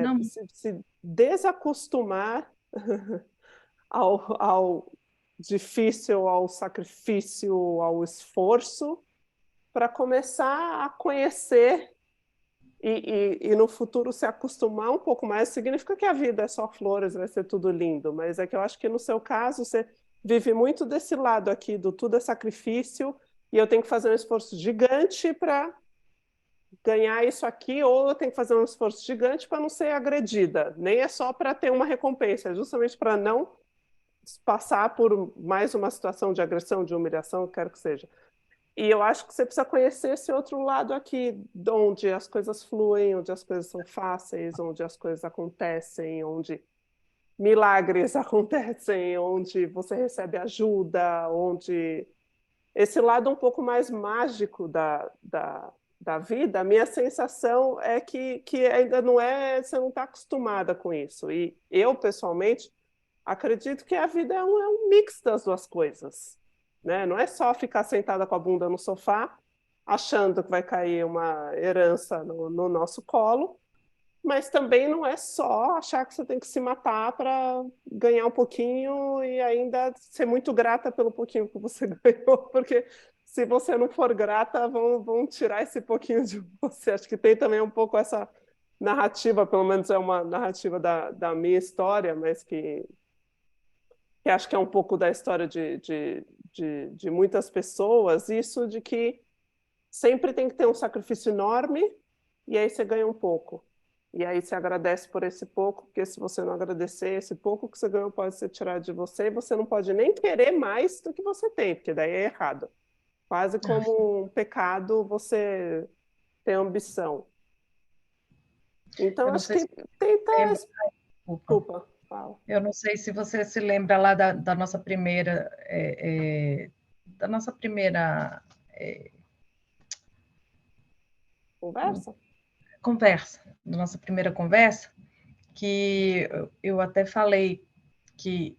Speaker 2: Não,
Speaker 1: se desacostumar ao difícil, ao sacrifício, ao esforço, para começar a conhecer e no futuro se acostumar um pouco mais. Significa que a vida é só flores, vai ser tudo lindo, mas é que eu acho que no seu caso você vive muito desse lado aqui do tudo é sacrifício e eu tenho que fazer um esforço gigante para ganhar isso aqui, ou eu tenho que fazer um esforço gigante para não ser agredida. Nem é só para ter uma recompensa, é justamente para não passar por mais uma situação de agressão, de humilhação, quer que seja. E eu acho que você precisa conhecer esse outro lado aqui, onde as coisas fluem, onde as coisas são fáceis, onde as coisas acontecem, onde milagres acontecem, onde você recebe ajuda, onde esse lado um pouco mais mágico da vida, a minha sensação é que ainda não é, você não está acostumada com isso. E eu, pessoalmente, acredito que a vida é um mix das duas coisas, né? Não é só ficar sentada com a bunda no sofá, achando que vai cair uma herança no nosso colo, mas também não é só achar que você tem que se matar para ganhar um pouquinho e ainda ser muito grata pelo pouquinho que você ganhou, porque se você não for grata, vão tirar esse pouquinho de você. Acho que tem também um pouco essa narrativa, pelo menos é uma narrativa da minha história, mas que acho que é um pouco da história de muitas pessoas, isso de que sempre tem que ter um sacrifício enorme e aí você ganha um pouco. E aí você agradece por esse pouco, porque se você não agradecer, esse pouco que você ganhou pode ser tirado de você e você não pode nem querer mais do que você tem, porque daí é errado. Quase como um pecado você ter ambição. Então,
Speaker 2: eu não
Speaker 1: acho
Speaker 2: sei
Speaker 1: que
Speaker 2: se você
Speaker 1: tenta.
Speaker 2: lembra, desculpa.
Speaker 1: Desculpa, fala.
Speaker 2: Eu não sei se você se lembra lá da nossa primeira, da nossa primeira
Speaker 1: Conversa?
Speaker 2: conversa, da nossa primeira conversa, que eu até falei que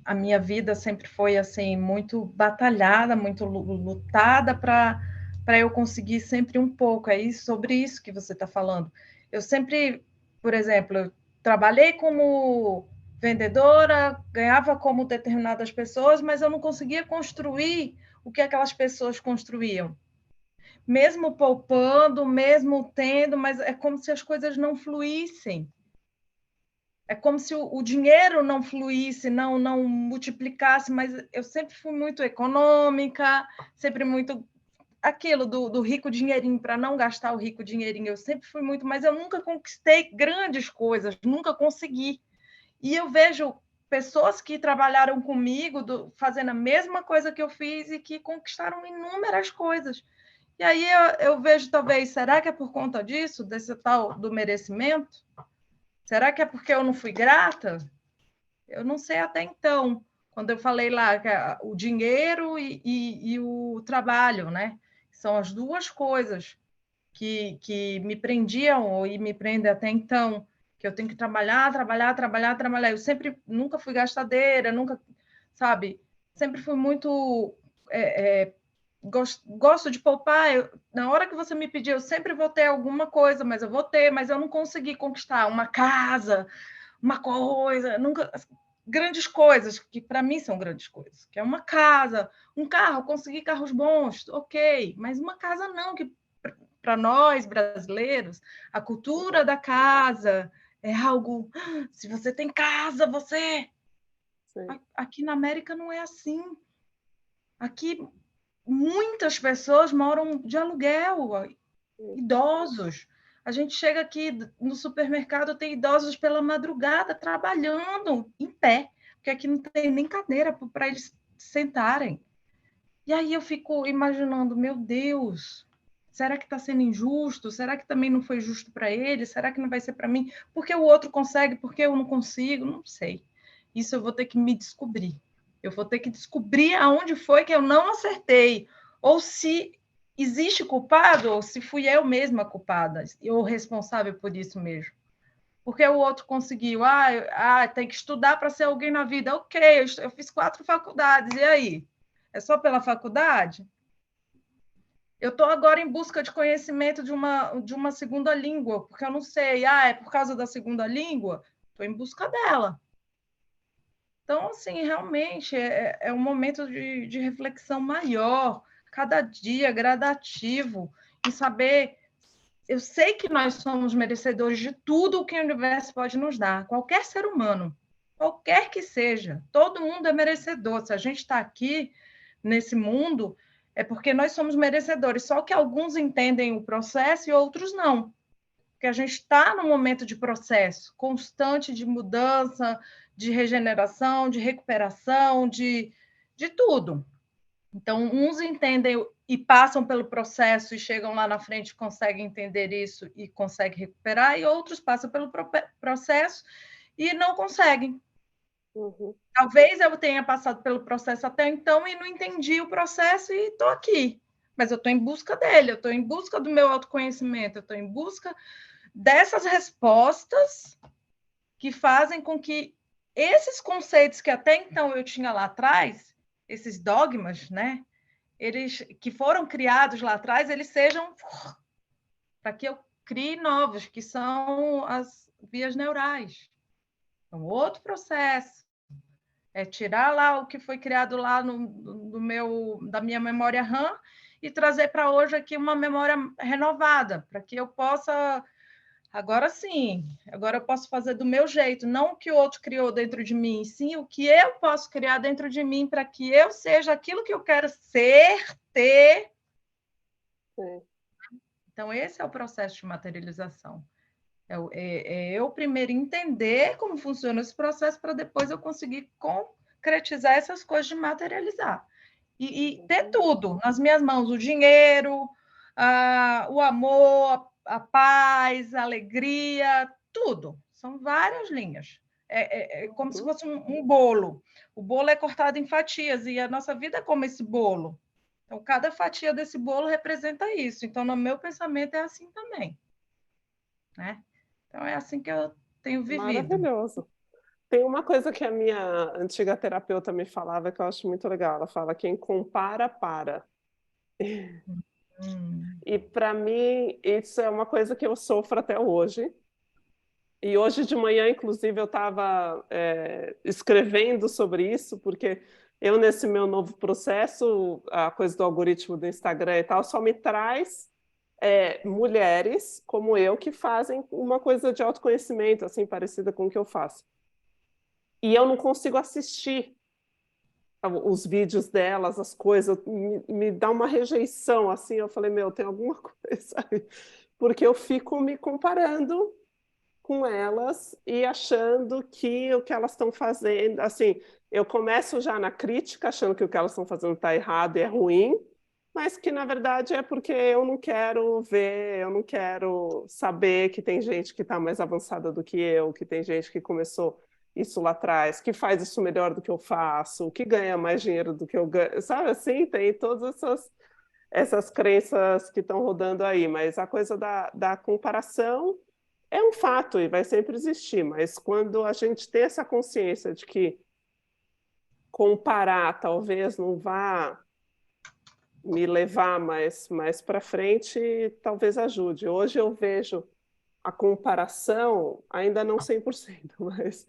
Speaker 2: a minha vida sempre foi assim muito batalhada, muito lutada para eu conseguir sempre um pouco. É sobre isso que você está falando. Eu sempre, por exemplo, eu trabalhei como vendedora, ganhava como determinadas pessoas, mas eu não conseguia construir o que aquelas pessoas construíam. Mesmo poupando, mesmo tendo, mas é como se as coisas não fluíssem. É como se o dinheiro não fluísse, não multiplicasse, mas eu sempre fui muito econômica, sempre muito aquilo do rico dinheirinho, para não gastar o rico dinheirinho, eu sempre fui muito, mas eu nunca conquistei grandes coisas, nunca consegui. E eu vejo pessoas que trabalharam comigo, fazendo a mesma coisa que eu fiz e que conquistaram inúmeras coisas. E aí eu vejo, talvez, será que é por conta disso, desse tal do merecimento? Será que é porque eu não fui grata? Eu não sei até então, quando eu falei lá que o dinheiro e o trabalho, né? São as duas coisas que me prendiam e me prendem até então, que eu tenho que trabalhar, trabalhar, trabalhar, trabalhar. Eu sempre, nunca fui gastadeira, nunca, sabe? Sempre fui muito gosto de poupar. Na hora que você me pediu, eu sempre vou ter alguma coisa, mas eu vou ter, mas eu não consegui conquistar uma casa, uma coisa, nunca grandes coisas que para mim são grandes coisas, que é uma casa, um carro, conseguir carros bons, ok, mas uma casa não, que para nós brasileiros a cultura da casa é algo. Se você tem casa, você
Speaker 1: Sim.
Speaker 2: aqui na América não é assim. Aqui muitas pessoas moram de aluguel, idosos. A gente chega aqui no supermercado, tem idosos pela madrugada trabalhando em pé, porque aqui não tem nem cadeira para eles sentarem. E aí eu fico imaginando, meu Deus, Será que está sendo injusto? Será que também não foi justo para ele? Será que não vai ser para mim? Porque o outro consegue, porque eu não consigo? Não sei. Isso eu vou ter que me descobrir. Eu vou ter que descobrir aonde foi que eu não acertei. Ou se existe culpado, ou se fui eu mesma culpada, ou responsável por isso mesmo. Porque o outro conseguiu, tem que estudar para ser alguém na vida. Ok, eu fiz 4 faculdades, e aí? É só pela faculdade? Eu estou agora em busca de conhecimento de uma segunda língua, porque eu não sei, é por causa da segunda língua? Estou em busca dela. Então, assim, realmente é um momento de reflexão maior, cada dia gradativo, em saber. Eu sei que nós somos merecedores de tudo o que o universo pode nos dar, qualquer ser humano, qualquer que seja, todo mundo é merecedor. Se a gente está aqui nesse mundo, é porque nós somos merecedores, só que alguns entendem o processo e outros não. Porque a gente está num momento de processo constante de mudança, de regeneração, de recuperação, de tudo. Então, uns entendem e passam pelo processo e chegam lá na frente, conseguem entender isso e conseguem recuperar, e outros passam pelo processo e não conseguem.
Speaker 1: Uhum.
Speaker 2: Talvez eu tenha passado pelo processo até então e não entendi o processo e estou aqui. Mas eu estou em busca dele, eu estou em busca do meu autoconhecimento, eu estou em busca dessas respostas que fazem com que esses conceitos que até então eu tinha lá atrás, esses dogmas, né? Eles que foram criados lá atrás, eles sejam para que eu crie novos, que são as vias neurais. É um outro processo. É tirar lá o que foi criado lá da minha memória RAM e trazer para hoje aqui uma memória renovada, para que eu possa. Agora sim, agora eu posso fazer do meu jeito, não o que o outro criou dentro de mim, sim o que eu posso criar dentro de mim para que eu seja aquilo que eu quero ser, ter.
Speaker 1: Sim.
Speaker 2: Então, esse é o processo de materialização. Eu primeiro entender como funciona esse processo para depois eu conseguir concretizar essas coisas de materializar. E ter tudo nas minhas mãos, o dinheiro, o amor, a paz, a alegria, tudo. São várias linhas. É como se fosse um bolo. O bolo é cortado em fatias e a nossa vida é como esse bolo. Então, cada fatia desse bolo representa isso. Então, no meu pensamento, é assim também. Né? Então, é assim que eu tenho vivido.
Speaker 1: Maravilhoso. Tem uma coisa que a minha antiga terapeuta me falava que eu acho muito legal. Ela fala: quem compara, para.
Speaker 2: Hum,
Speaker 1: E para mim, isso é uma coisa que eu sofro até hoje. E hoje de manhã, inclusive, eu estava escrevendo sobre isso, porque eu, nesse meu novo processo, a coisa do algoritmo do Instagram e tal, só me traz mulheres como eu que fazem uma coisa de autoconhecimento, assim, parecida com o que eu faço. E eu não consigo assistir os vídeos delas, as coisas, me dá uma rejeição, assim, eu falei, meu, tem alguma coisa aí. Porque eu fico me comparando com elas e achando que o que elas estão fazendo, assim, eu começo já na crítica, achando que o que elas estão fazendo está errado e é ruim, mas que na verdade é porque eu não quero ver, eu não quero saber que tem gente que está mais avançada do que eu, que tem gente que começou isso lá atrás, que faz isso melhor do que eu faço, que ganha mais dinheiro do que eu ganho, sabe assim? Tem todas essas crenças que estão rodando aí, mas a coisa da comparação é um fato e vai sempre existir, mas quando a gente tem essa consciência de que comparar talvez não vá me levar mais para frente, talvez ajude. Hoje eu vejo a comparação, ainda não 100%, mas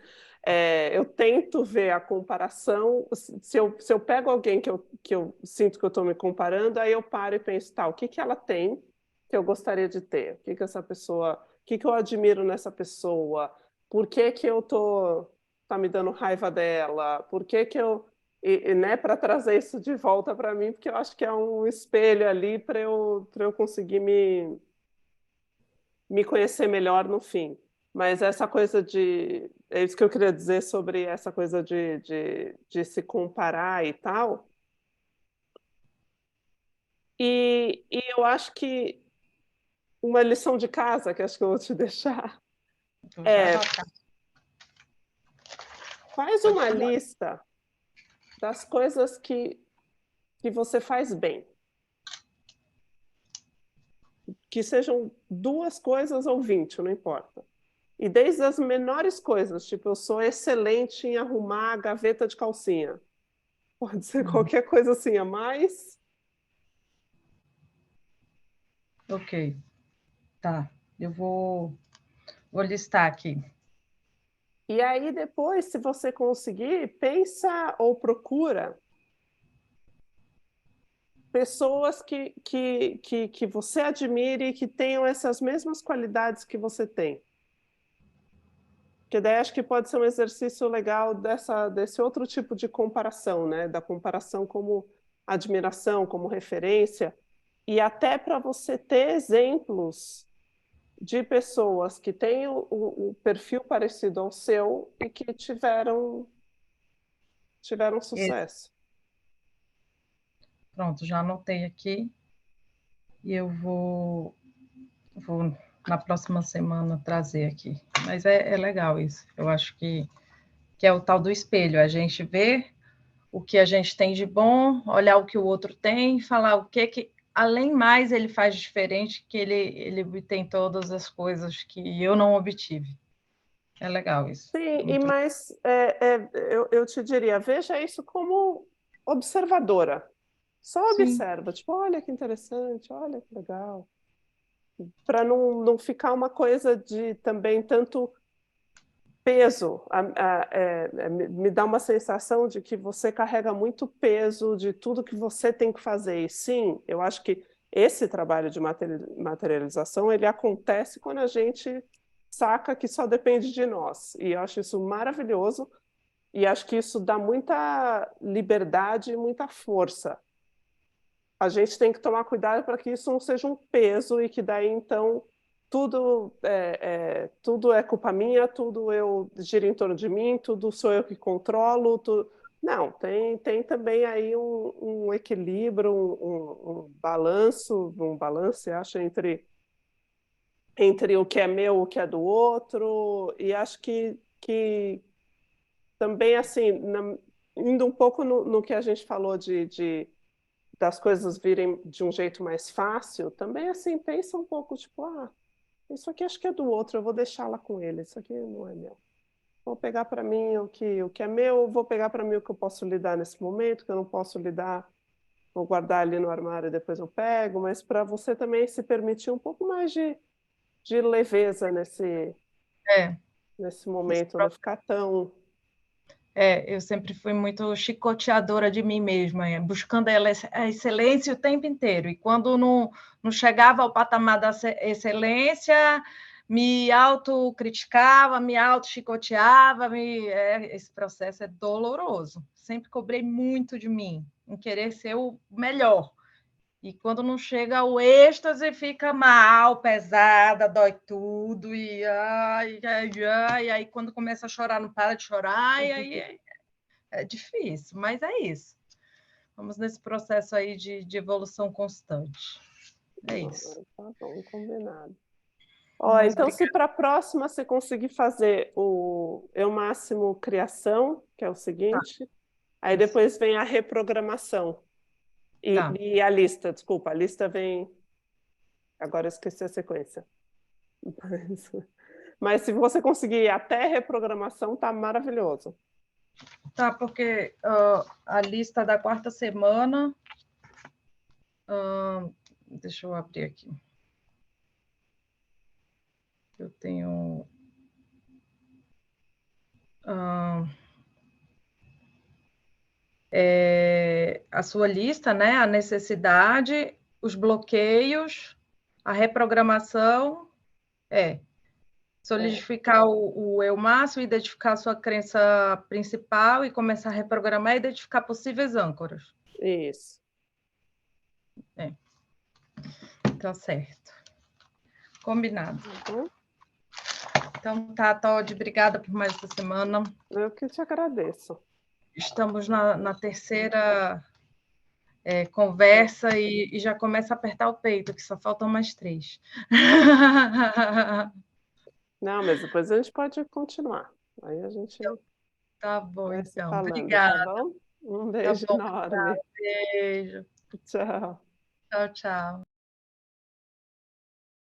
Speaker 1: eu tento ver a comparação. Se eu pego alguém que eu sinto que eu estou me comparando, aí eu paro e penso, tá, o que que ela tem que eu gostaria de ter? O que que essa pessoa, o que que eu admiro nessa pessoa? Por que que eu tá me dando raiva dela? Por que que eu né, para trazer isso de volta para mim, porque eu acho que é um espelho ali para eu conseguir me conhecer melhor no fim. Mas essa coisa de. É isso que eu queria dizer sobre essa coisa de se comparar e tal. E eu acho que uma lição de casa que acho que eu vou te deixar
Speaker 2: Vou já
Speaker 1: é
Speaker 2: anotar.
Speaker 1: faz
Speaker 2: Pode
Speaker 1: uma
Speaker 2: falar.
Speaker 1: lista das coisas que você faz bem. Que sejam 2 coisas ou 20, não importa. E desde as menores coisas, tipo, eu sou excelente em arrumar a gaveta de calcinha. Pode ser qualquer coisa assim a mais.
Speaker 2: Ok, tá. Eu vou listar aqui.
Speaker 1: E aí depois, se você conseguir, pensa ou procura pessoas que você admire e que tenham essas mesmas qualidades que você tem. Porque daí acho que pode ser um exercício legal desse outro tipo de comparação, né? Da comparação como admiração, como referência, e até para você ter exemplos de pessoas que têm o perfil parecido ao seu e que tiveram sucesso.
Speaker 2: Pronto, já anotei aqui e eu vou na próxima semana trazer aqui. Mas é legal isso. Eu acho que é o tal do espelho. A gente vê o que a gente tem de bom, olhar o que o outro tem, falar o que além mais ele faz diferente, que ele obtém todas as coisas que eu não obtive. É legal isso.
Speaker 1: Sim,
Speaker 2: Muito legal.
Speaker 1: mas eu te diria, veja isso como observadora. Só
Speaker 2: Sim,
Speaker 1: observa, tipo, olha que interessante, olha que legal. Para não ficar uma coisa de também tanto peso. Me dá uma sensação de que você carrega muito peso de tudo que você tem que fazer. E sim, eu acho que esse trabalho de materialização ele acontece quando a gente saca que só depende de nós. E eu acho isso maravilhoso. E acho que isso dá muita liberdade e muita força. A gente tem que tomar cuidado para que isso não seja um peso e que daí então tudo é culpa minha, tudo eu gira em torno de mim, tudo sou eu que controlo. Não, tem também aí um equilíbrio, um balanço, um balance, acho, entre o que é meu, o que é do outro, e acho que também assim, indo um pouco no que a gente falou das coisas virem de um jeito mais fácil, também assim, pensa um pouco, tipo, isso aqui acho que é do outro, eu vou deixar lá com ele, isso aqui não é meu. Vou pegar para mim o que é meu, vou pegar para mim o que eu posso lidar nesse momento, que eu não posso lidar, vou guardar ali no armário e depois eu pego, mas para você também se permitir um pouco mais de leveza
Speaker 2: é.
Speaker 1: nesse momento, não ficar tão.
Speaker 2: Eu sempre fui muito chicoteadora de mim mesma, buscando a excelência o tempo inteiro. E quando não chegava ao patamar da excelência, me autocriticava, me auto-chicoteava. Esse processo é doloroso. Sempre cobrei muito de mim, em querer ser o melhor. E quando não chega ao êxtase, fica mal, pesada, dói tudo, e aí quando começa a chorar, não para de chorar, e aí é difícil, mas é isso. Vamos nesse processo aí de evolução constante. É isso.
Speaker 1: Tá bom, combinado. Ó,
Speaker 2: Mas
Speaker 1: então, se
Speaker 2: obrigada.
Speaker 1: para a próxima você conseguir fazer o Eu Máximo Criação, que é o
Speaker 2: Tá,
Speaker 1: seguinte, aí
Speaker 2: isso.
Speaker 1: depois vem a reprogramação.
Speaker 2: Tá.
Speaker 1: E a lista, desculpa, a lista vem. Agora eu esqueci a sequência. Mas, mas se você conseguir até reprogramação, tá maravilhoso.
Speaker 2: Tá, porque a lista da quarta semana. Deixa eu abrir aqui. Eu tenho. A sua lista, né? A necessidade, os bloqueios, a reprogramação,
Speaker 1: É,
Speaker 2: solidificar o eu máximo, identificar a sua crença principal e começar a reprogramar e identificar possíveis âncoras.
Speaker 1: isso.
Speaker 2: Tá certo. Combinado.
Speaker 1: Tá bom?
Speaker 2: Então, tá, Todd, obrigada por mais essa semana.
Speaker 1: Eu que te agradeço.
Speaker 2: Estamos na terceira conversa e já começa a apertar o peito, que só faltam mais 3.
Speaker 1: Não, mas depois a gente pode continuar. Aí a gente
Speaker 2: Tá bom,
Speaker 1: vai se
Speaker 2: então.
Speaker 1: falando, tá
Speaker 2: Obrigada.
Speaker 1: bom? Um
Speaker 2: Tá
Speaker 1: beijo
Speaker 2: bom.
Speaker 1: enorme.
Speaker 2: Beijo.
Speaker 1: Tchau.
Speaker 2: Tchau, tchau.